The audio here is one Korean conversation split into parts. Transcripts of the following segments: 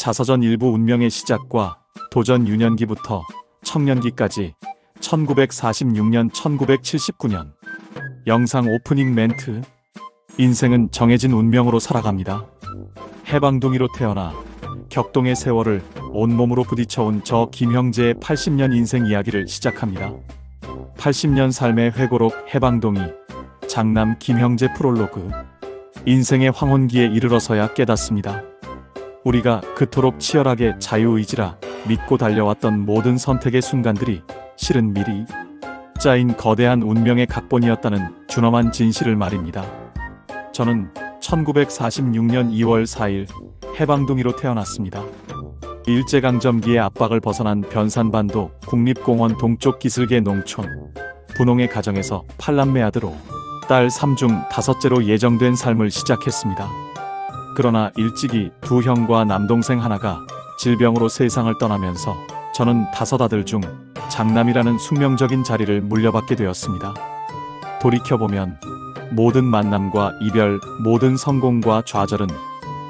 자서전 일부 운명의 시작과 도전 유년기부터 청년기까지 1946년 1979년 영상 오프닝 멘트. 인생은 정해진 운명으로 살아갑니다. 해방둥이로 태어나 격동의 세월을 온몸으로 부딪혀온 저 김형재의 80년 인생 이야기를 시작합니다. 80년 삶의 회고록 해방둥이 장남 김형재 프롤로그. 인생의 황혼기에 이르러서야 깨닫습니다. 우리가 그토록 치열하게 자유의지라 믿고 달려왔던 모든 선택의 순간들이 실은 미리 짜인 거대한 운명의 각본이었다는 준엄한 진실을 말입니다. 저는 1946년 2월 4일 해방둥이로 태어났습니다. 일제강점기의 압박을 벗어난 변산반도 국립공원 동쪽 기슭의 농촌 분홍의 가정에서 8남매 아들로 딸 3중 5째로 예정된 삶을 시작했습니다. 그러나 일찍이 두 형과 남동생 하나가 질병으로 세상을 떠나면서 저는 5 아들 중 장남이라는 숙명적인 자리를 물려받게 되었습니다. 돌이켜보면 모든 만남과 이별, 모든 성공과 좌절은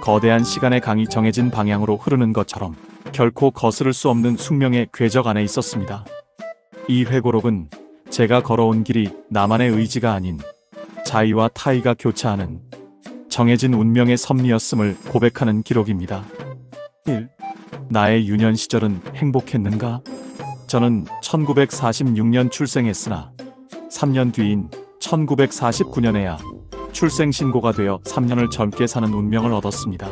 거대한 시간의 강이 정해진 방향으로 흐르는 것처럼 결코 거스를 수 없는 숙명의 궤적 안에 있었습니다. 이 회고록은 제가 걸어온 길이 나만의 의지가 아닌 자의와 타의가 교차하는 정해진 운명의 섭리였음을 고백하는 기록입니다. 1. 나의 유년 시절은 행복했는가? 저는 1946년 출생했으나 3년 뒤인 1949년에야 출생신고가 되어 3년을 젊게 사는 운명을 얻었습니다.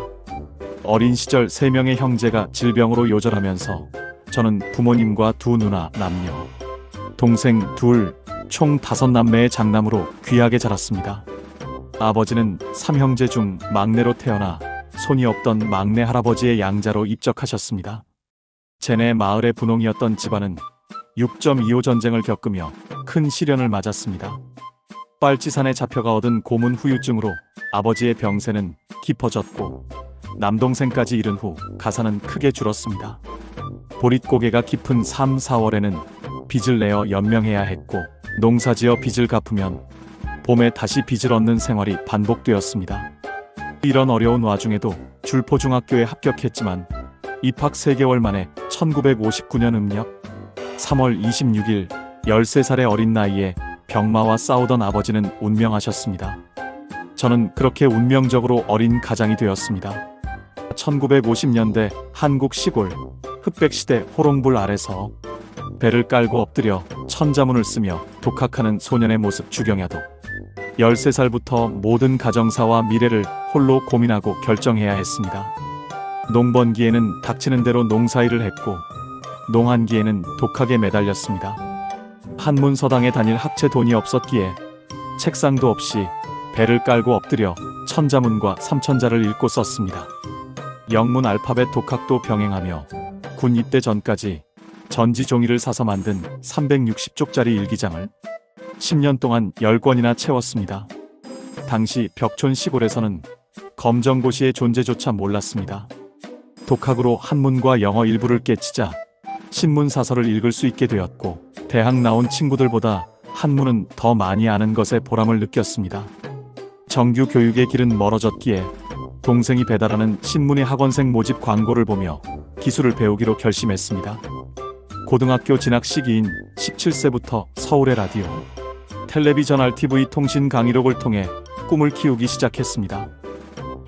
어린 시절 3명의 형제가 질병으로 요절하면서 저는 부모님과 2 누나, 남녀, 동생 2, 총 5남매의 장남으로 귀하게 자랐습니다. 아버지는 3형제 중 막내로 태어나 손이 없던 막내 할아버지의 양자로 입적하셨습니다. 제네 마을의 분홍이었던 집안은 6.25 전쟁을 겪으며 큰 시련을 맞았습니다. 빨치산에 잡혀가 얻은 고문 후유증으로 아버지의 병세는 깊어졌고 남동생까지 잃은 후 가사는 크게 줄었습니다. 보릿고개가 깊은 3, 4월에는 빚을 내어 연명해야 했고 농사지어 빚을 갚으면 봄에 다시 빚을 얻는 생활이 반복되었습니다. 이런 어려운 와중에도 줄포중학교에 합격했지만 입학 3개월 만에 1959년 음력 3월 26일 13살의 어린 나이에 병마와 싸우던 아버지는 운명하셨습니다. 저는 그렇게 운명적으로 어린 가장이 되었습니다. 1950년대 한국 시골 흑백시대 호롱불 아래서 배를 깔고 엎드려 천자문을 쓰며 독학하는 소년의 모습 주경야도 13살부터 모든 가정사와 미래를 홀로 고민하고 결정해야 했습니다. 농번기에는 닥치는 대로 농사일을 했고 농한기에는 독학에 매달렸습니다. 한문서당에 다닐 학체 돈이 없었기에 책상도 없이 배를 깔고 엎드려 천자문과 삼천자를 읽고 썼습니다. 영문 알파벳 독학도 병행하며 군 입대 전까지 전지 종이를 사서 만든 360쪽짜리 일기장을 10년 동안 10권이나 채웠습니다. 당시 벽촌 시골에서는 검정고시의 존재조차 몰랐습니다. 독학으로 한문과 영어 일부를 깨치자 신문사설을 읽을 수 있게 되었고 대학 나온 친구들보다 한문은 더 많이 아는 것에 보람을 느꼈습니다. 정규 교육의 길은 멀어졌기에 동생이 배달하는 신문의 학원생 모집 광고를 보며 기술을 배우기로 결심했습니다. 고등학교 진학 시기인 17세부터 서울의 라디오, 텔레비전 RTV 통신 강의록을 통해 꿈을 키우기 시작했습니다.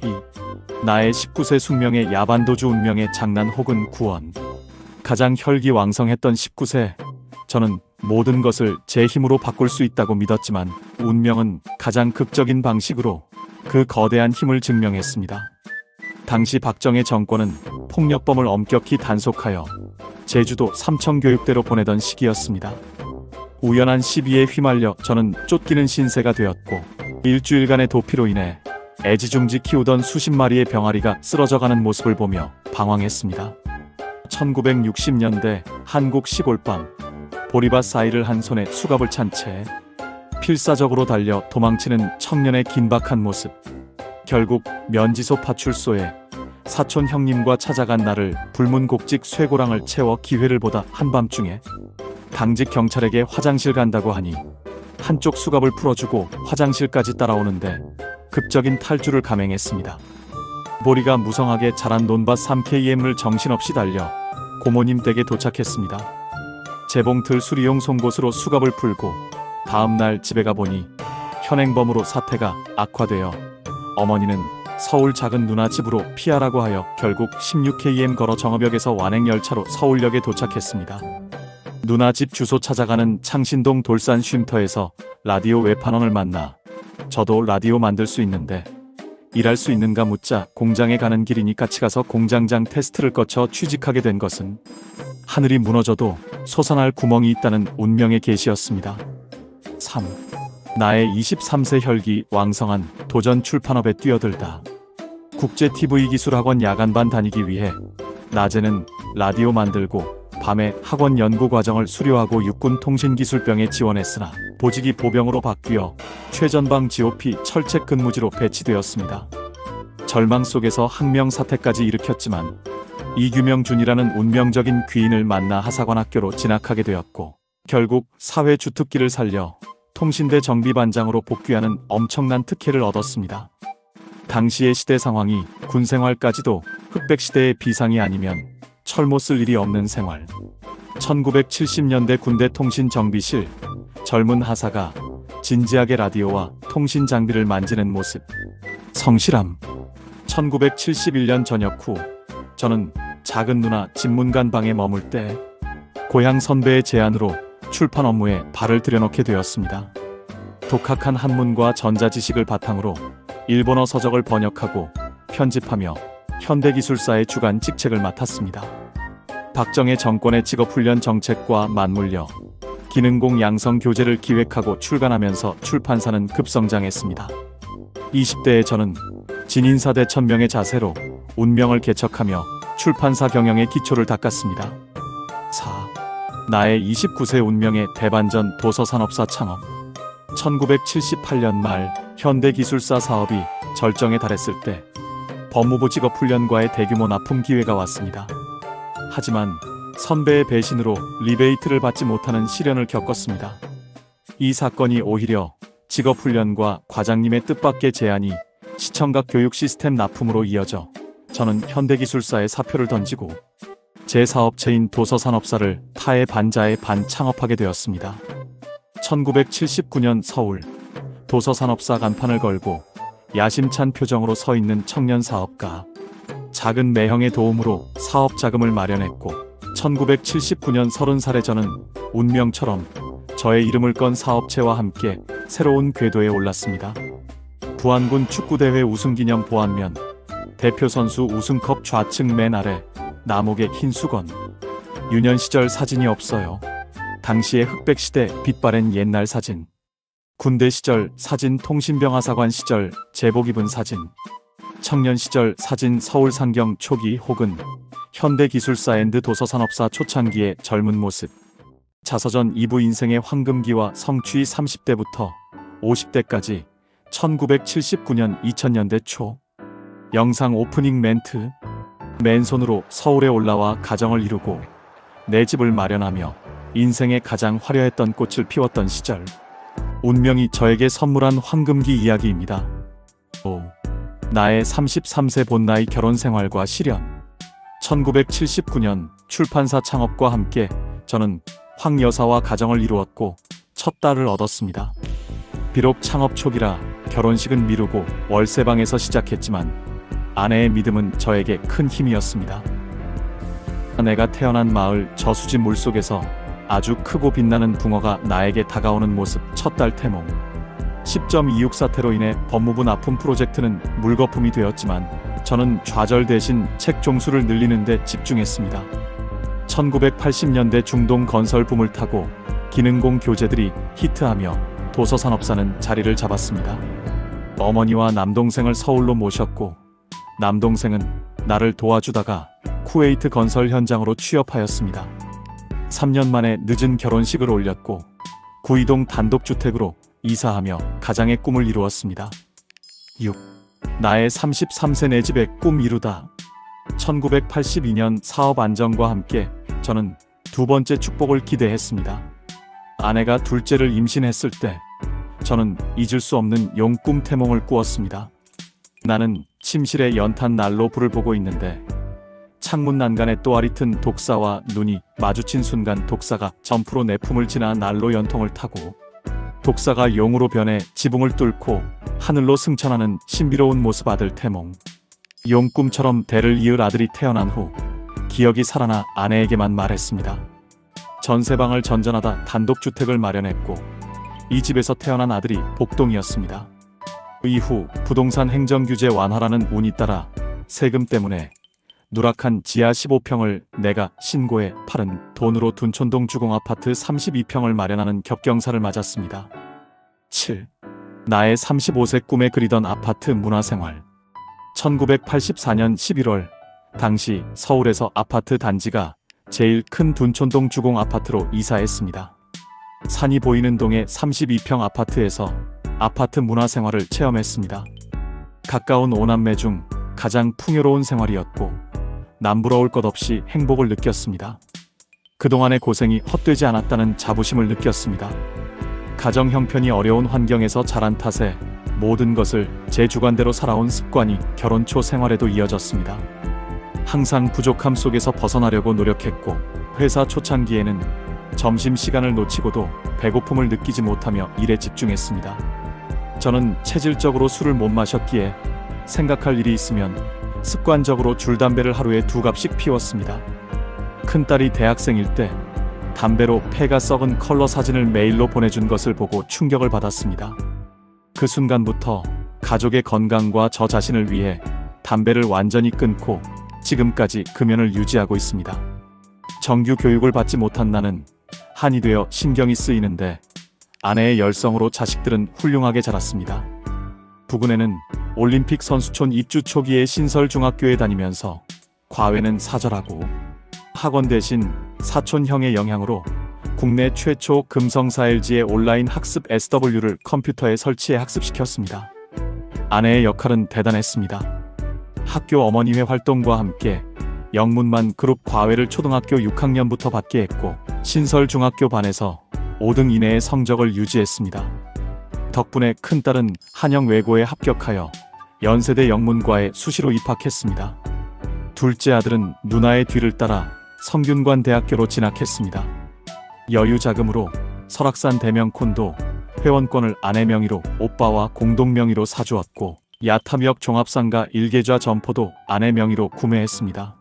2. 나의 19세 숙명의 야반도주 운명의 장난 혹은 구원. 가장 혈기왕성했던 19세, 저는 모든 것을 제 힘으로 바꿀 수 있다고 믿었지만 운명은 가장 극적인 방식으로 그 거대한 힘을 증명했습니다. 당시 박정희 정권은 폭력범을 엄격히 단속하여 제주도 삼청교육대로 보내던 시기였습니다. 우연한 시비에 휘말려 저는 쫓기는 신세가 되었고 일주일간의 도피로 인해 애지중지 키우던 수십 마리의 병아리가 쓰러져가는 모습을 보며 방황했습니다. 1960년대 한국 시골밤, 보리밭 사이를 한 손에 수갑을 찬 채 필사적으로 달려 도망치는 청년의 긴박한 모습. 결국 면지소 파출소에 사촌 형님과 찾아간 나를 불문곡직 쇠고랑을 채워 기회를 보다 한밤중에 당직 경찰에게 화장실 간다고 하니 한쪽 수갑을 풀어주고 화장실까지 따라오는데 극적인 탈주를 감행했습니다. 보리가 무성하게 자란 논밭 3km를 정신없이 달려 고모님 댁에 도착했습니다. 재봉틀 수리용 송곳으로 수갑을 풀고 다음날 집에 가보니 현행범으로 사태가 악화되어 어머니는 서울 작은 누나 집으로 피하라고 하여 결국 16km 걸어 정읍역에서 완행열차로 서울역에 도착했습니다. 누나 집 주소 찾아가는 창신동 돌산 쉼터에서 라디오 외판원을 만나 저도 라디오 만들 수 있는데 일할 수 있는가 묻자 공장에 가는 길이니 같이 가서 공장장 테스트를 거쳐 취직하게 된 것은 하늘이 무너져도 솟아날 구멍이 있다는 운명의 계시였습니다. 3. 나의 23세 혈기 왕성한 도전 출판업에 뛰어들다. 국제 TV 기술학원 야간반 다니기 위해 낮에는 라디오 만들고 밤에 학원 연구 과정을 수료하고 육군 통신기술병에 지원했으나 보직이 보병으로 바뀌어 최전방 GOP 철책 근무지로 배치되었습니다. 절망 속에서 항명사태까지 일으켰지만 이규명준이라는 운명적인 귀인을 만나 하사관학교로 진학하게 되었고 결국 사회주특기를 살려 통신대 정비반장으로 복귀하는 엄청난 특혜를 얻었습니다. 당시의 시대 상황이 군생활까지도 흑백시대의 비상이 아니면 철모 쓸 일이 없는 생활. 1970년대 군대 통신정비실. 젊은 하사가 진지하게 라디오와 통신 장비를 만지는 모습. 성실함. 1971년 전역 후 저는 작은 누나 집문간 방에 머물 때 고향 선배의 제안으로 출판 업무에 발을 들여놓게 되었습니다. 독학한 한문과 전자지식을 바탕으로 일본어 서적을 번역하고 편집하며 현대기술사의 주간 직책을 맡았습니다. 박정희 정권의 직업훈련 정책과 맞물려 기능공 양성 교재를 기획하고 출간하면서 출판사는 급성장했습니다. 20대의 저는 진인사대 천명의 자세로 운명을 개척하며 출판사 경영의 기초를 닦았습니다. 4. 나의 29세 운명의 대반전 도서산업사 창업. 1978년 말 현대기술사 사업이 절정에 달했을 때 법무부 직업훈련과의 대규모 납품 기회가 왔습니다. 하지만 선배의 배신으로 리베이트를 받지 못하는 시련을 겪었습니다. 이 사건이 오히려 직업훈련과 과장님의 뜻밖의 제안이 시청각 교육 시스템 납품으로 이어져 저는 현대기술사에 사표를 던지고 제 사업체인 도서산업사를 타의 반자의 반 창업하게 되었습니다. 1979년 서울 도서산업사 간판을 걸고 야심찬 표정으로 서 있는 청년 사업가. 작은 매형의 도움으로 사업 자금을 마련했고 1979년 30살의 저는 운명처럼 저의 이름을 건 사업체와 함께 새로운 궤도에 올랐습니다. 부안군 축구대회 우승기념 보안면, 대표 선수 우승컵 좌측 맨 아래 나목의 흰 수건. 유년 시절 사진이 없어요. 당시의 흑백시대 빛바랜 옛날 사진. 군대 시절 사진 통신병하사관 시절 제복 입은 사진. 청년 시절 사진 서울 상경 초기 혹은 현대기술사 앤드 도서산업사 초창기의 젊은 모습. 자서전 2부 인생의 황금기와 성취 30대부터 50대까지 1979년 2000년대 초. 영상 오프닝 멘트. 맨손으로 서울에 올라와 가정을 이루고 내 집을 마련하며 인생의 가장 화려했던 꽃을 피웠던 시절. 운명이 저에게 선물한 황금기 이야기입니다. 5. 나의 33세 본나이 결혼 생활과 시련. 1979년 출판사 창업과 함께 저는 황 여사와 가정을 이루었고 첫 딸을 얻었습니다. 비록 창업 초기라 결혼식은 미루고 월세방에서 시작했지만 아내의 믿음은 저에게 큰 힘이었습니다. 내가 태어난 마을 저수지 물속에서 아주 크고 빛나는 붕어가 나에게 다가오는 모습. 첫 달 태몽. 10.26 사태로 인해 법무부 납품 프로젝트는 물거품이 되었지만 저는 좌절 대신 책 종수를 늘리는 데 집중했습니다. 1980년대 중동 건설 붐을 타고 기능공 교재들이 히트하며 도서산업사는 자리를 잡았습니다. 어머니와 남동생을 서울로 모셨고 남동생은 나를 도와주다가 쿠웨이트 건설 현장으로 취업하였습니다. 3년 만에 늦은 결혼식을 올렸고 구이동 단독주택으로 이사하며 가장의 꿈을 이루었습니다. 6. 나의 33세 내 집의 꿈 이루다. 1982년 사업 안정과 함께 저는 두 번째 축복을 기대했습니다. 아내가 둘째를 임신했을 때 저는 잊을 수 없는 용꿈 태몽을 꾸었습니다. 나는 침실에 연탄 난로 불을 보고 있는데 창문 난간에 또아리 튼 독사와 눈이 마주친 순간 독사가 점프로 내 품을 지나 난로 연통을 타고 독사가 용으로 변해 지붕을 뚫고 하늘로 승천하는 신비로운 모습 아들 태몽. 용 꿈처럼 대를 이을 아들이 태어난 후 기억이 살아나 아내에게만 말했습니다. 전세방을 전전하다 단독주택을 마련했고 이 집에서 태어난 아들이 복동이었습니다. 이후 부동산 행정규제 완화라는 운이 따라 세금 때문에 누락한 지하 15평을 내가 신고해 팔은 돈으로 둔촌동 주공아파트 32평을 마련하는 겹경사를 맞았습니다. 7. 나의 35세 꿈에 그리던 아파트 문화생활. 1984년 11월 당시 서울에서 아파트 단지가 제일 큰 둔촌동 주공아파트로 이사했습니다. 산이 보이는 동의 32평 아파트에서 아파트 문화생활을 체험했습니다. 가까운 오남매 중 가장 풍요로운 생활이었고 남부러울 것 없이 행복을 느꼈습니다. 그동안의 고생이 헛되지 않았다는 자부심을 느꼈습니다. 가정 형편이 어려운 환경에서 자란 탓에 모든 것을 제 주관대로 살아온 습관이 결혼 초 생활에도 이어졌습니다. 항상 부족함 속에서 벗어나려고 노력했고 회사 초창기에는 점심시간을 놓치고도 배고픔을 느끼지 못하며 일에 집중했습니다. 저는 체질적으로 술을 못 마셨기에 생각할 일이 있으면 습관적으로 줄담배를 하루에 2갑씩 피웠습니다. 큰딸이 대학생일 때 담배로 폐가 썩은 컬러 사진을 메일로 보내준 것을 보고 충격을 받았습니다. 그 순간부터 가족의 건강과 저 자신을 위해 담배를 완전히 끊고 지금까지 금연을 유지하고 있습니다. 정규 교육을 받지 못한 나는 한이 되어 신경이 쓰이는데 아내의 열성으로 자식들은 훌륭하게 자랐습니다. 부근에는 올림픽 선수촌 입주 초기에 신설 중학교에 다니면서 과외는 사절하고 학원 대신 사촌 형의 영향으로 국내 최초 금성사LG의 온라인 학습 SW를 컴퓨터에 설치해 학습시켰습니다. 아내의 역할은 대단했습니다. 학교 어머니회 활동과 함께 영문만 그룹 과외를 초등학교 6학년부터 받게 했고 신설 중학교 반에서 5등 이내의 성적을 유지했습니다. 덕분에 큰딸은 한영외고에 합격하여 연세대 영문과에 수시로 입학했습니다. 둘째 아들은 누나의 뒤를 따라 성균관대학교로 진학했습니다. 여유 자금으로 설악산 대명콘도 회원권을 아내 명의로 오빠와 공동 명의로 사주었고 야탐역 종합상가 일개좌 점포도 아내 명의로 구매했습니다.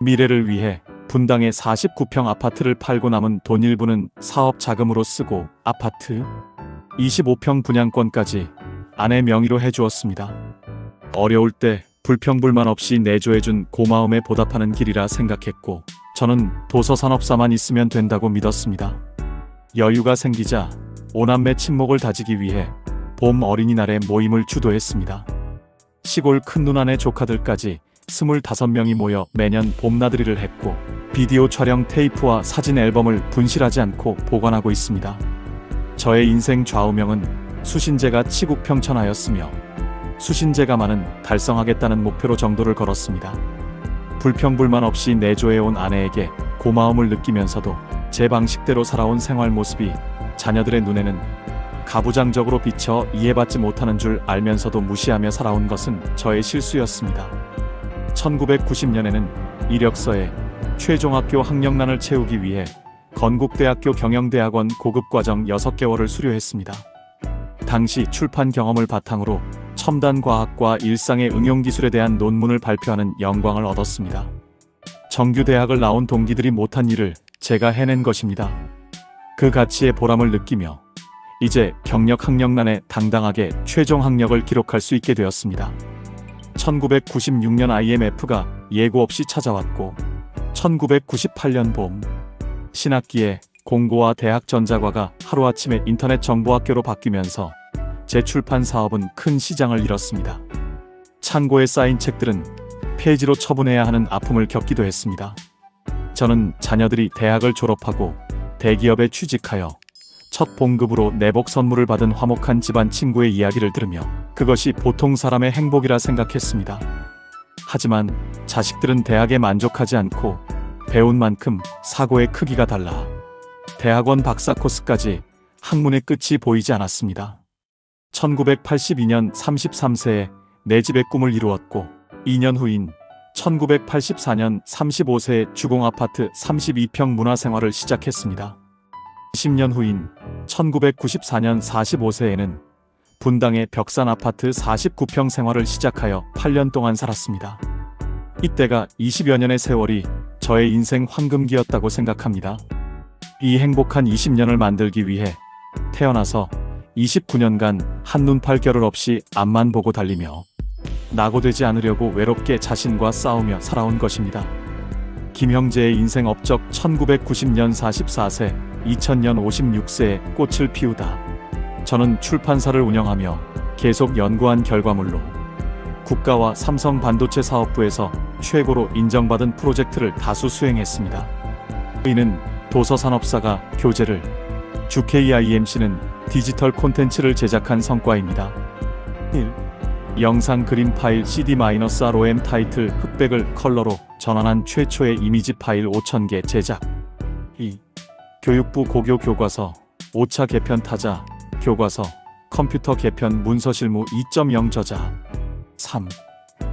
미래를 위해 분당의 49평 아파트를 팔고 남은 돈 일부는 사업 자금으로 쓰고 아파트 25평 분양권까지 아내 명의로 해주었습니다. 어려울 때 불평불만 없이 내조해준 고마움에 보답하는 길이라 생각했고 저는 도서산업사만 있으면 된다고 믿었습니다. 여유가 생기자 오남매 친목을 다지기 위해 봄 어린이날에 모임을 주도했습니다. 시골 큰누나네 조카들까지 25명이 모여 매년 봄나들이를 했고 비디오 촬영 테이프와 사진 앨범을 분실하지 않고 보관하고 있습니다. 저의 인생 좌우명은 수신제가 치국평천하였으며 수신제가 많은 달성하겠다는 목표로 정도를 걸었습니다. 불평불만 없이 내조해온 아내에게 고마움을 느끼면서도 제 방식대로 살아온 생활 모습이 자녀들의 눈에는 가부장적으로 비쳐 이해받지 못하는 줄 알면서도 무시하며 살아온 것은 저의 실수였습니다. 1990년에는 이력서에 최종학교 학력난을 채우기 위해 건국대학교 경영대학원 고급과정 6개월을 수료했습니다. 당시 출판 경험을 바탕으로 첨단 과학과 일상의 응용기술에 대한 논문을 발표하는 영광을 얻었습니다. 정규대학을 나온 동기들이 못한 일을 제가 해낸 것입니다. 그 가치의 보람을 느끼며 이제 경력 학력란에 당당하게 최종 학력을 기록할 수 있게 되었습니다. 1996년 IMF가 예고 없이 찾아왔고 1998년 봄 신학기에 공고와 대학전자과가 하루아침에 인터넷 정보학교로 바뀌면서 재출판 사업은 큰 시장을 잃었습니다. 창고에 쌓인 책들은 폐지로 처분해야 하는 아픔을 겪기도 했습니다. 저는 자녀들이 대학을 졸업하고 대기업에 취직하여 첫 봉급으로 내복 선물을 받은 화목한 집안 친구의 이야기를 들으며 그것이 보통 사람의 행복이라 생각했습니다. 하지만 자식들은 대학에 만족하지 않고 배운 만큼 사고의 크기가 달라 대학원 박사 코스까지 학문의 끝이 보이지 않았습니다. 1982년 33세에 내 집의 꿈을 이루었고 2년 후인 1984년 35세에 주공아파트 32평 문화생활을 시작했습니다. 10년 후인 1994년 45세에는 분당의 벽산아파트 49평 생활을 시작하여 8년 동안 살았습니다. 이때가 20여 년의 세월이 저의 인생 황금기였다고 생각합니다. 이 행복한 20년을 만들기 위해 태어나서 29년간 한눈 팔 겨를 없이 앞만 보고 달리며 낙오되지 않으려고 외롭게 자신과 싸우며 살아온 것입니다. 김형재의 인생 업적 1990년 44세, 2000년 56세에 꽃을 피우다. 저는 출판사를 운영하며 계속 연구한 결과물로 국가와 삼성 반도체 사업부에서 최고로 인정받은 프로젝트를 다수 수행했습니다. 이는 도서산업사가 교재를, 주KIMC는 디지털 콘텐츠를 제작한 성과입니다. 1. 영상 그림 파일 CD-ROM 타이틀 흑백을 컬러로 전환한 최초의 이미지 파일 5,000개 제작. 2. 교육부 고교 교과서 5차 개편 타자, 교과서, 컴퓨터 개편 문서실무 2.0 저자. 3.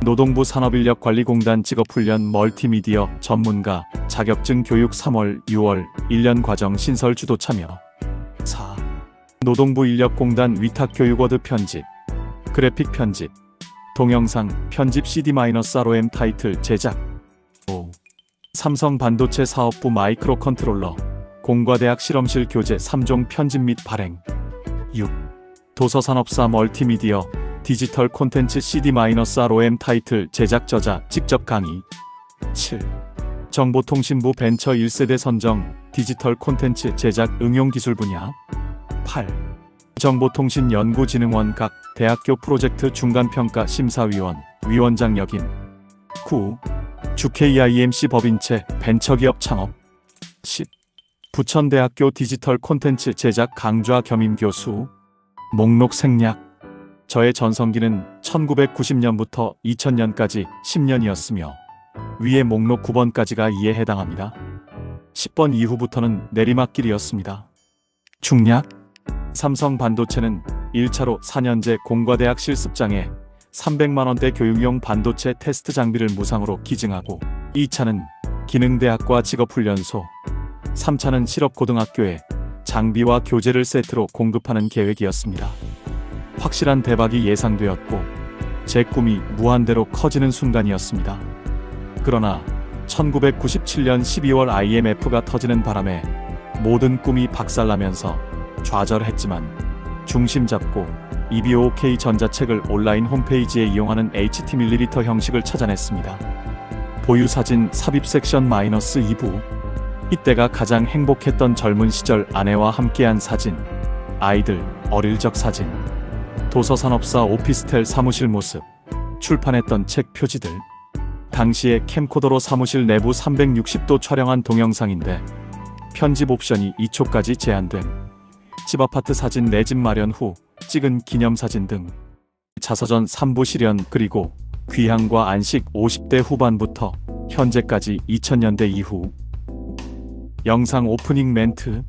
노동부 산업인력관리공단 직업훈련 멀티미디어 전문가 자격증 교육 3월, 6월 1년 과정 신설 주도 참여. 4. 노동부 인력공단 위탁교육워드 편집, 그래픽 편집, 동영상 편집 CD-ROM 타이틀 제작. 5. 삼성 반도체 사업부 마이크로 컨트롤러, 공과대학 실험실 교재 3종 편집 및 발행. 6. 도서산업사 멀티미디어 디지털 콘텐츠 CD-ROM 타이틀 제작 저자 직접 강의. 7. 정보통신부 벤처 1세대 선정 디지털 콘텐츠 제작 응용기술 분야. 8. 정보통신연구진흥원 각 대학교 프로젝트 중간평가 심사위원, 위원장 역임. 9. 주KIMC 법인체 벤처기업 창업. 10. 부천대학교 디지털 콘텐츠 제작 강좌 겸임 교수. 목록 생략. 저의 전성기는 1990년부터 2000년까지 10년이었으며 위의 목록 9번까지가 이에 해당합니다. 10번 이후부터는 내리막길이었습니다. 중략. 삼성 반도체는 1차로 4년제 공과대학 실습장에 300만원대 교육용 반도체 테스트 장비를 무상으로 기증하고 2차는 기능대학과 직업훈련소, 3차는 실업고등학교에 장비와 교재를 세트로 공급하는 계획이었습니다. 확실한 대박이 예상되었고 제 꿈이 무한대로 커지는 순간이었습니다. 그러나 1997년 12월 IMF가 터지는 바람에 모든 꿈이 박살나면서 좌절했지만 중심 잡고 EBOK 전자책을 온라인 홈페이지에 이용하는 HT 밀리리터 형식을 찾아냈습니다. 보유 사진 삽입 섹션 -2부. 이때가 가장 행복했던 젊은 시절 아내와 함께한 사진, 아이들 어릴 적 사진, 도서산업사 오피스텔 사무실 모습, 출판했던 책 표지들. 당시에 캠코더로 사무실 내부 360도 촬영한 동영상인데 편집 옵션이 2초까지 제한됨. 집 아파트 사진 내 집 마련 후 찍은 기념사진 등 자서전 3부 실현 그리고 귀향과 안식 50대 후반부터 현재까지 2000년대 이후. 영상 오프닝 멘트.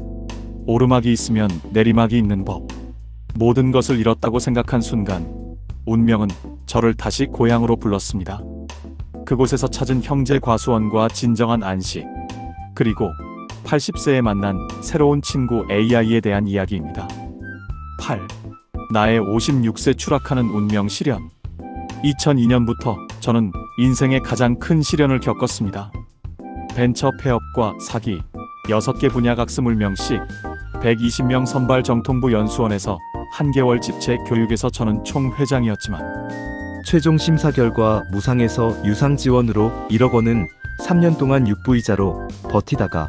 오르막이 있으면 내리막이 있는 법. 모든 것을 잃었다고 생각한 순간 운명은 저를 다시 고향으로 불렀습니다. 그곳에서 찾은 형제 과수원과 진정한 안식, 그리고 80세에 만난 새로운 친구 AI에 대한 이야기입니다. 8. 나의 56세 추락하는 운명 시련. 2002년부터 저는 인생의 가장 큰 시련을 겪었습니다. 벤처 폐업과 사기, 6개 분야 각스물 명씩, 120명 선발 정통부 연수원에서 한개월 집체 교육에서 저는 총 회장이었지만 최종 심사 결과 무상에서 유상 지원으로 1억 원은 3년 동안 육부이자로 버티다가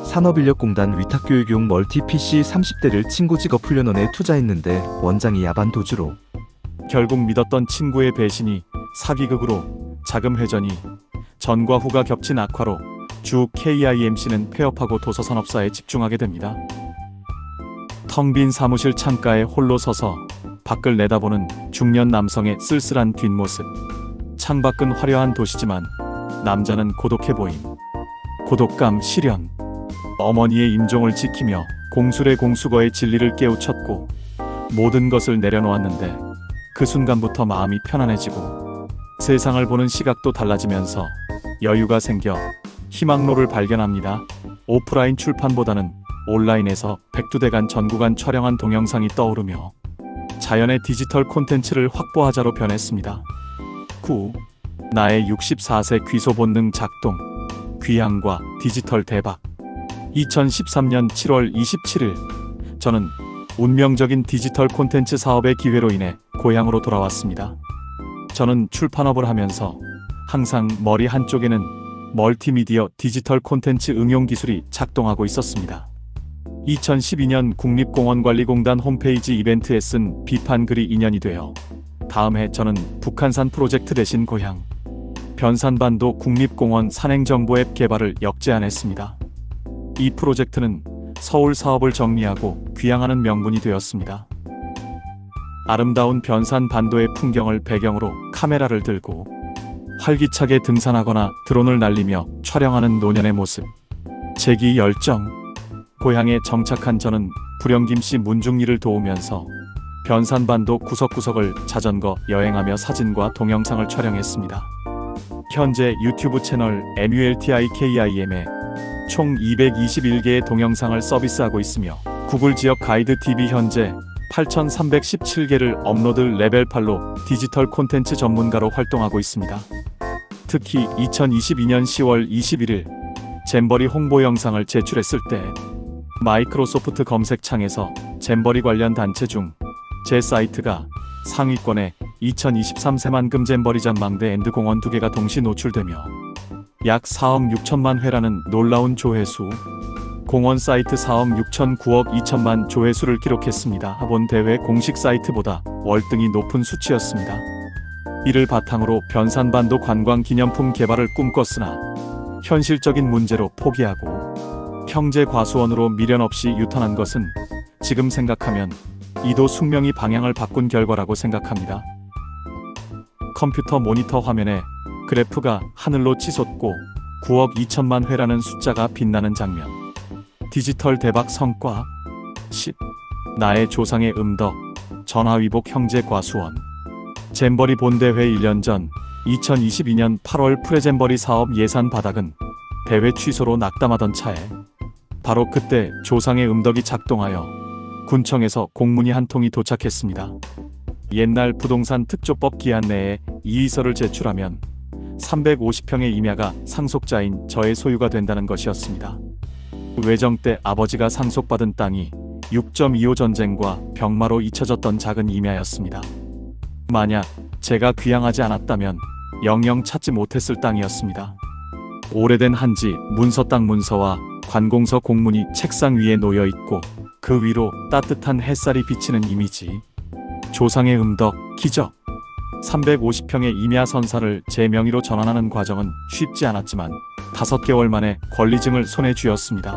산업인력공단 위탁교육용 멀티 PC 30대를 친구 직업훈련원에 투자했는데 원장이 야반 도주로 결국 믿었던 친구의 배신이 사기극으로 자금 회전이 전과 후가 겹친 악화로 주 KIMC는 폐업하고 도서산업사에 집중하게 됩니다. 텅 빈 사무실 창가에 홀로 서서 밖을 내다보는 중년 남성의 쓸쓸한 뒷모습. 창밖은 화려한 도시지만 남자는 고독해 보임. 고독감, 시련. 어머니의 임종을 지키며 공술의 공수거의 진리를 깨우쳤고 모든 것을 내려놓았는데 그 순간부터 마음이 편안해지고 세상을 보는 시각도 달라지면서 여유가 생겨 희망로를 발견합니다. 오프라인 출판보다는 온라인에서 백두대간 전구간 촬영한 동영상이 떠오르며 자연의 디지털 콘텐츠를 확보하자로 변했습니다. 9. 나의 64세 귀소 본능 작동. 귀향과 디지털 대박. 2013년 7월 27일 저는 운명적인 디지털 콘텐츠 사업의 기회로 인해 고향으로 돌아왔습니다. 저는 출판업을 하면서 항상 머리 한쪽에는 멀티미디어 디지털 콘텐츠 응용 기술이 작동하고 있었습니다. 2012년 국립공원관리공단 홈페이지 이벤트에 쓴 비판글이 인연이 되어 다음 해 저는 북한산 프로젝트 대신 고향 변산반도 국립공원 산행정보 앱 개발을 역제안했습니다. 이 프로젝트는 서울 사업을 정리하고 귀향하는 명분이 되었습니다. 아름다운 변산반도의 풍경을 배경으로 카메라를 들고 활기차게 등산하거나 드론을 날리며 촬영하는 노년의 모습. 재기 열정. 고향에 정착한 저는 불영김씨 문중리를 도우면서 변산반도 구석구석을 자전거 여행하며 사진과 동영상을 촬영했습니다. 현재 유튜브 채널 MULTIKIM에 총 221개의 동영상을 서비스하고 있으며 구글 지역 가이드 TV 현재 8,317개를 업로드 레벨 8로 디지털 콘텐츠 전문가로 활동하고 있습니다. 특히 2022년 10월 21일 잼버리 홍보 영상을 제출했을 때 마이크로소프트 검색창에서 잼버리 관련 단체 중 제 사이트가 상위권에 2023 새만금 잼버리 전망대 앤드 공원 2개가 동시 노출되며 약 4억 6천만 회라는 놀라운 조회수, 공원 사이트 4억 6천 9억 2천만 조회수를 기록했습니다. 본 대회 공식 사이트보다 월등히 높은 수치였습니다. 이를 바탕으로 변산반도 관광기념품 개발을 꿈꿨으나 현실적인 문제로 포기하고 형제과수원으로 미련 없이 유턴한 것은 지금 생각하면 이도 숙명이 방향을 바꾼 결과라고 생각합니다. 컴퓨터 모니터 화면에 그래프가 하늘로 치솟고 9억 2천만 회라는 숫자가 빛나는 장면. 디지털 대박 성과. 10. 나의 조상의 음덕. 전화위복 형제과수원. 잼버리 본대회 1년 전 2022년 8월 프레잼버리 사업 예산 바닥은 대회 취소로 낙담하던 차에 바로 그때 조상의 음덕이 작동하여 군청에서 공문이 한 통이 도착했습니다. 옛날 부동산 특조법 기한 내에 이의서를 제출하면 350평의 임야가 상속자인 저의 소유가 된다는 것이었습니다. 외정 때 아버지가 상속받은 땅이 6.25 전쟁과 병마로 잊혀졌던 작은 임야였습니다. 만약 제가 귀향하지 않았다면 영영 찾지 못했을 땅이었습니다. 오래된 한지 문서 땅 문서와 관공서 공문이 책상 위에 놓여 있고 그 위로 따뜻한 햇살이 비치는 이미지. 조상의 음덕, 기적. 350평의 임야 선사를 제 명의로 전환하는 과정은 쉽지 않았지만 5개월 만에 권리증을 손에 쥐었습니다.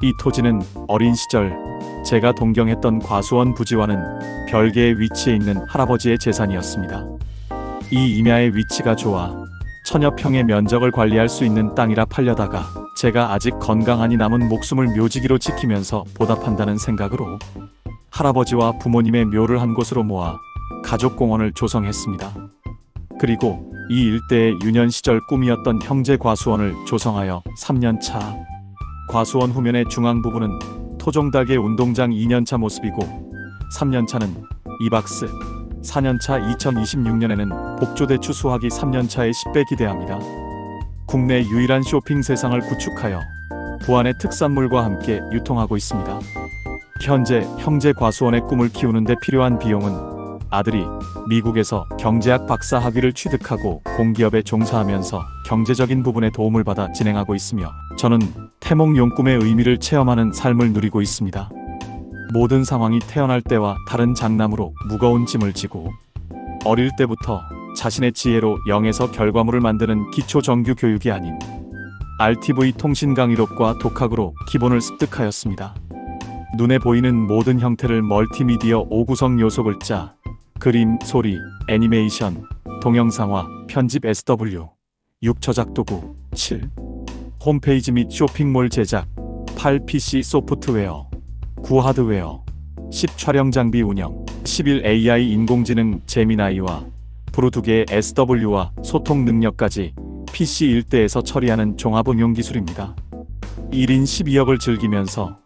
이 토지는 어린 시절 제가 동경했던 과수원 부지와는 별개의 위치에 있는 할아버지의 재산이었습니다. 이 임야의 위치가 좋아 천여 평의 면적을 관리할 수 있는 땅이라 팔려다가 제가 아직 건강하니 남은 목숨을 묘지기로 지키면서 보답한다는 생각으로 할아버지와 부모님의 묘를 한 곳으로 모아 가족공원을 조성했습니다. 그리고 이 일대의 유년 시절 꿈이었던 형제 과수원을 조성하여 3년차. 과수원 후면의 중앙 부분은 토종닭의 운동장 2년차 모습이고 3년차는 이박스, 4년차 2026년에는 복조대추 수확이 3년차의 10배 기대합니다. 국내 유일한 쇼핑 세상을 구축하여 부안의 특산물과 함께 유통하고 있습니다. 현재 형제 과수원의 꿈을 키우는 데 필요한 비용은 아들이 미국에서 경제학 박사 학위를 취득하고 공기업에 종사하면서 경제적인 부분에 도움을 받아 진행하고 있으며 저는 태몽용 꿈의 의미를 체험하는 삶을 누리고 있습니다. 모든 상황이 태어날 때와 다른 장남으로 무거운 짐을 지고 어릴 때부터 자신의 지혜로 0에서 결과물을 만드는 기초 정규 교육이 아닌 RTV 통신 강의록과 독학으로 기본을 습득하였습니다. 눈에 보이는 모든 형태를 멀티미디어 5구성 요소를 짜 그림, 소리, 애니메이션, 동영상화, 편집 SW, 6 저작 도구, 7 홈페이지 및 쇼핑몰 제작, 8 PC 소프트웨어, 9 하드웨어, 10 촬영 장비 운영, 11 AI 인공지능 제미나이와 브루 2개의 SW와 소통 능력까지 PC 일대에서 처리하는 종합 응용 기술입니다. 1인 12역을 즐기면서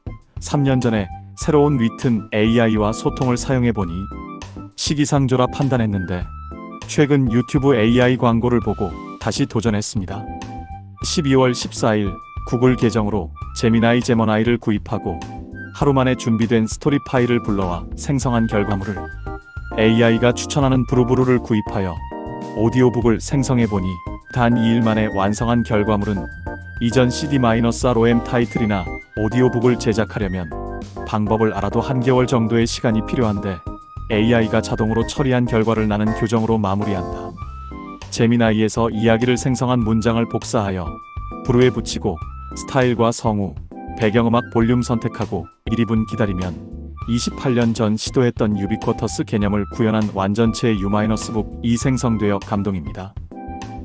3년 전에 새로운 위튼 AI와 소통을 사용해보니 시기상조라 판단했는데 최근 유튜브 AI 광고를 보고 다시 도전했습니다. 12월 14일 구글 계정으로 제미나이 제머나이를 구입하고 하루 만에 준비된 스토리 파일을 불러와 생성한 결과물을 AI가 추천하는 브루브루를 구입하여 오디오북을 생성해보니 단 2일 만에 완성한 결과물은 이전 CD-ROM 타이틀이나 오디오북을 제작하려면 방법을 알아도 한 개월 정도의 시간이 필요한데 AI가 자동으로 처리한 결과를 나는 교정으로 마무리한다. 제미나이에서 이야기를 생성한 문장을 복사하여 브루에 붙이고 스타일과 성우, 배경음악 볼륨 선택하고 1~2분 기다리면 28년 전 시도했던 유비쿼터스 개념을 구현한 완전체의 U-북이 생성되어 감동입니다.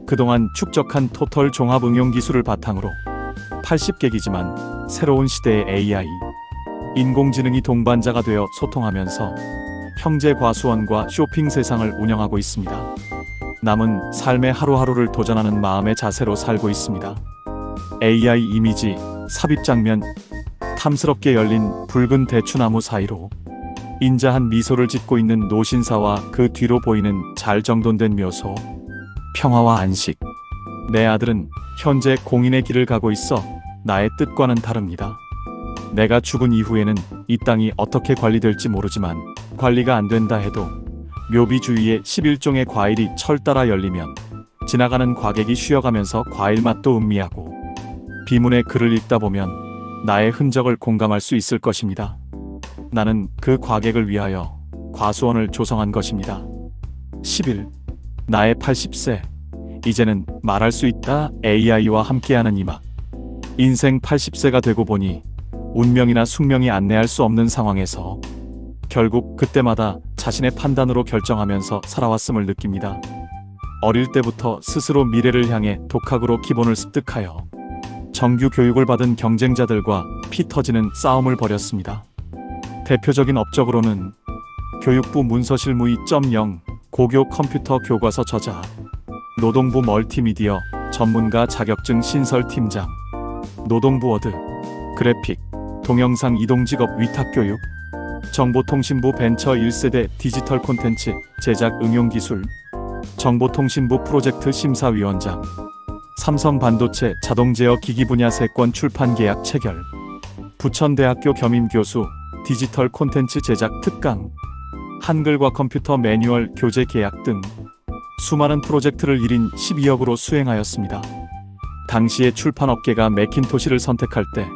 그동안 축적한 토털 종합 응용 기술을 바탕으로 80개기지만 새로운 시대의 AI, 인공지능이 동반자가 되어 소통하면서 형제 과수원과 쇼핑 세상을 운영하고 있습니다. 남은 삶의 하루하루를 도전하는 마음의 자세로 살고 있습니다. AI 이미지 삽입 장면. 탐스럽게 열린 붉은 대추나무 사이로 인자한 미소를 짓고 있는 노신사와 그 뒤로 보이는 잘 정돈된 묘소. 평화와 안식. 내 아들은 현재 공인의 길을 가고 있어 나의 뜻과는 다릅니다. 내가 죽은 이후에는 이 땅이 어떻게 관리될지 모르지만 관리가 안 된다 해도 묘비 주위에 11종의 과일이 철 따라 열리면 지나가는 과객이 쉬어가면서 과일 맛도 음미하고 비문의 글을 읽다 보면 나의 흔적을 공감할 수 있을 것입니다. 나는 그 과객을 위하여 과수원을 조성한 것입니다. 11. 나의 80세. 이제는 말할 수 있다. AI와 함께하는 이막. 인생 80세가 되고 보니 운명이나 숙명이 안내할 수 없는 상황에서 결국 그때마다 자신의 판단으로 결정하면서 살아왔음을 느낍니다. 어릴 때부터 스스로 미래를 향해 독학으로 기본을 습득하여 정규 교육을 받은 경쟁자들과 피 터지는 싸움을 벌였습니다. 대표적인 업적으로는 교육부 문서실무 2.0 고교 컴퓨터 교과서 저자, 노동부 멀티미디어 전문가 자격증 신설팀장, 노동부 워드, 그래픽, 동영상 이동직업 위탁교육, 정보통신부 벤처 1세대 디지털 콘텐츠 제작 응용기술, 정보통신부 프로젝트 심사위원장, 삼성반도체 자동제어 기기 분야 세권 출판 계약 체결, 부천대학교 겸임교수 디지털 콘텐츠 제작 특강, 한글과 컴퓨터 매뉴얼 교재 계약 등 수많은 프로젝트를 1인 12역으로 수행하였습니다. 당시에 출판업계가 매킨토시를 선택할 때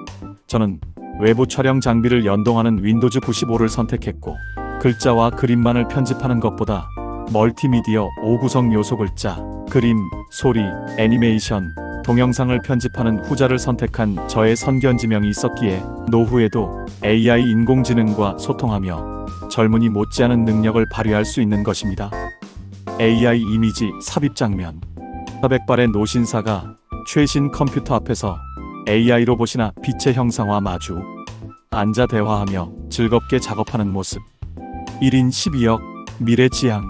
저는 외부 촬영 장비를 연동하는 윈도즈 95를 선택했고 글자와 그림만을 편집하는 것보다 멀티미디어 5구성 요소 글자, 그림, 소리, 애니메이션, 동영상을 편집하는 후자를 선택한 저의 선견지명이 있었기에 노후에도 AI 인공지능과 소통하며 젊은이 못지않은 능력을 발휘할 수 있는 것입니다. AI 이미지 삽입 장면. 400발의 노신사가 최신 컴퓨터 앞에서 AI 로봇이나 빛의 형상과 마주 앉아 대화하며 즐겁게 작업하는 모습. 1인 12역 미래지향.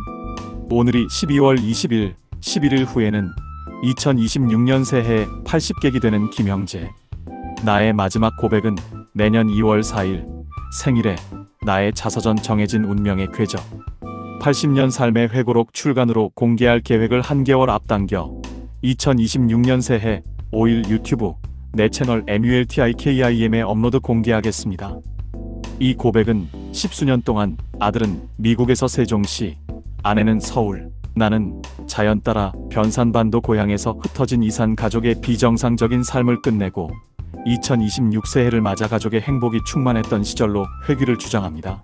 오늘이 12월 20일, 11일 후에는 2026년 새해 80객이 되는 김형재. 나의 마지막 고백은 내년 2월 4일 생일에 나의 자서전 정해진 운명의 궤적. 80년 삶의 회고록 출간으로 공개할 계획을 한 개월 앞당겨 2026년 새해 5일 유튜브 내 채널 MULTIKIM에 업로드 공개하겠습니다. 이 고백은 10수년 동안 아들은 미국에서 세종시, 아내는 서울, 나는 자연 따라 변산반도 고향에서 흩어진 이산 가족의 비정상적인 삶을 끝내고 2026 새해를 맞아 가족의 행복이 충만했던 시절로 회귀를 주장합니다.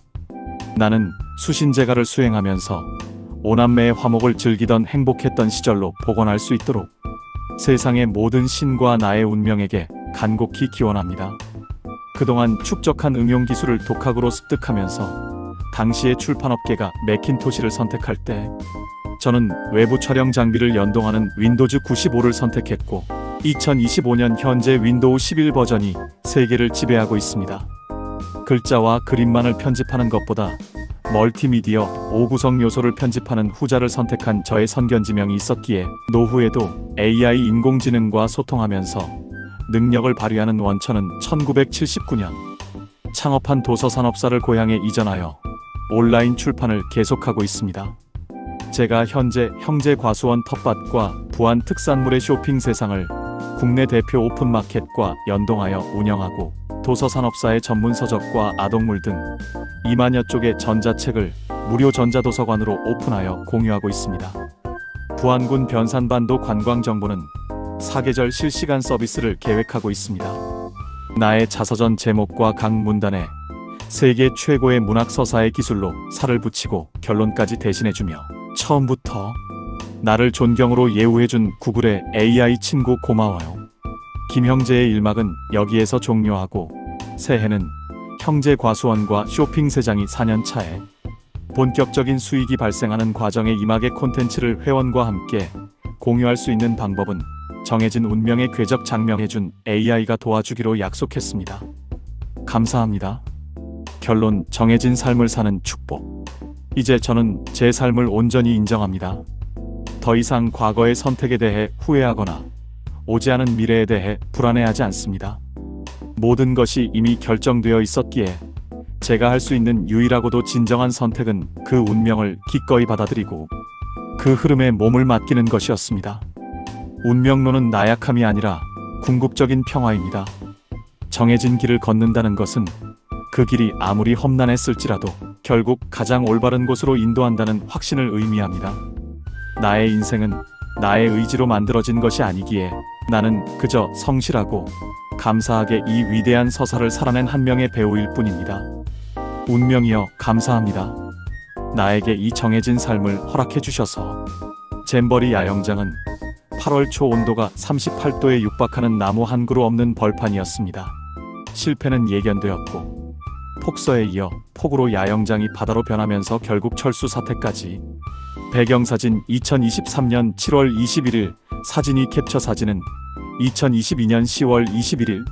나는 수신제가를 수행하면서 오남매의 화목을 즐기던 행복했던 시절로 복원할 수 있도록 세상의 모든 신과 나의 운명에게 간곡히 기원합니다. 그동안 축적한 응용 기술을 독학으로 습득하면서 당시의 출판업계가 매킨토시를 선택할 때 저는 외부 촬영 장비를 연동하는 윈도즈 95를 선택했고 2025년 현재 윈도우 11 버전이 세계를 지배하고 있습니다. 글자와 그림만을 편집하는 것보다 멀티미디어 5구성 요소를 편집하는 후자를 선택한 저의 선견지명이 있었기에 노후에도 AI 인공지능과 소통하면서 능력을 발휘하는 원천은 1979년 창업한 도서산업사를 고향에 이전하여 온라인 출판을 계속하고 있습니다. 제가 현재 형제과수원 텃밭과 부안 특산물의 쇼핑 세상을 국내 대표 오픈마켓과 연동하여 운영하고 도서산업사의 전문 서적과 아동물 등 2만여 쪽의 전자책을 무료 전자도서관으로 오픈하여 공유하고 있습니다. 부안군 변산반도 관광정보는 사계절 실시간 서비스를 계획하고 있습니다. 나의 자서전 제목과 각 문단에 세계 최고의 문학 서사의 기술로 살을 붙이고 결론까지 대신해주며 처음부터 나를 존경으로 예우해준 구글의 AI 친구 고마워요. 김형제의 일막은 여기에서 종료하고 새해는 형제과수원과 쇼핑세장이 4년차에 본격적인 수익이 발생하는 과정에 임하게 콘텐츠를 회원과 함께 공유할 수 있는 방법은 정해진 운명의 궤적 장명해준 AI가 도와주기로 약속했습니다. 감사합니다. 결론 정해진 삶을 사는 축복. 이제 저는 제 삶을 온전히 인정합니다. 더 이상 과거의 선택에 대해 후회하거나 오지 않은 미래에 대해 불안해하지 않습니다. 모든 것이 이미 결정되어 있었기에 제가 할 수 있는 유일하고도 진정한 선택은 그 운명을 기꺼이 받아들이고 그 흐름에 몸을 맡기는 것이었습니다. 운명론은 나약함이 아니라 궁극적인 평화입니다. 정해진 길을 걷는다는 것은 그 길이 아무리 험난했을지라도 결국 가장 올바른 곳으로 인도한다는 확신을 의미합니다. 나의 인생은 나의 의지로 만들어진 것이 아니기에 나는 그저 성실하고 감사하게 이 위대한 서사를 살아낸 한 명의 배우일 뿐입니다. 운명이여 감사합니다. 나에게 이 정해진 삶을 허락해 주셔서. 잼버리 야영장은 8월 초 온도가 38도에 육박하는 나무 한 그루 없는 벌판이었습니다. 실패는 예견되었고 폭서에 이어 폭우로 야영장이 바다로 변하면서 결국 철수 사태까지. 배경사진 2023년 7월 21일 사진이 캡처 사진은 2022년 10월 21일.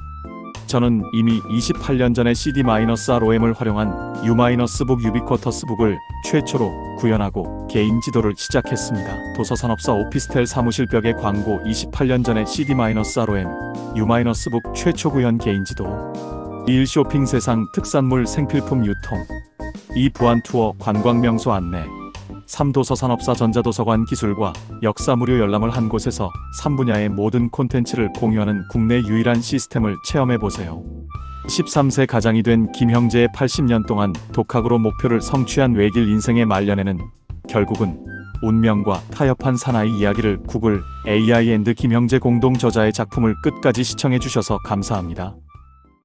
저는 이미 28년 전에 CD-ROM을 활용한 U-북 유비쿼터스북을 최초로 구현하고 개인 지도를 시작했습니다. 도서산업사 오피스텔 사무실 벽에 광고 28년 전에 CD-ROM U-북 최초 구현 개인 지도 2일 쇼핑 세상 특산물 생필품 유통 2 부안 투어 관광 명소 안내 3 도서산업사 전자도서관 기술과 역사 무료 열람을 한 곳에서 3분야의 모든 콘텐츠를 공유하는 국내 유일한 시스템을 체험해보세요. 13세 가장이 된 김형제의 80년 동안 독학으로 목표를 성취한 외길 인생의 말년에는 결국은 운명과 타협한 사나이 이야기를 구글 AI 앤드 김형제 공동 저자의 작품을 끝까지 시청해주셔서 감사합니다.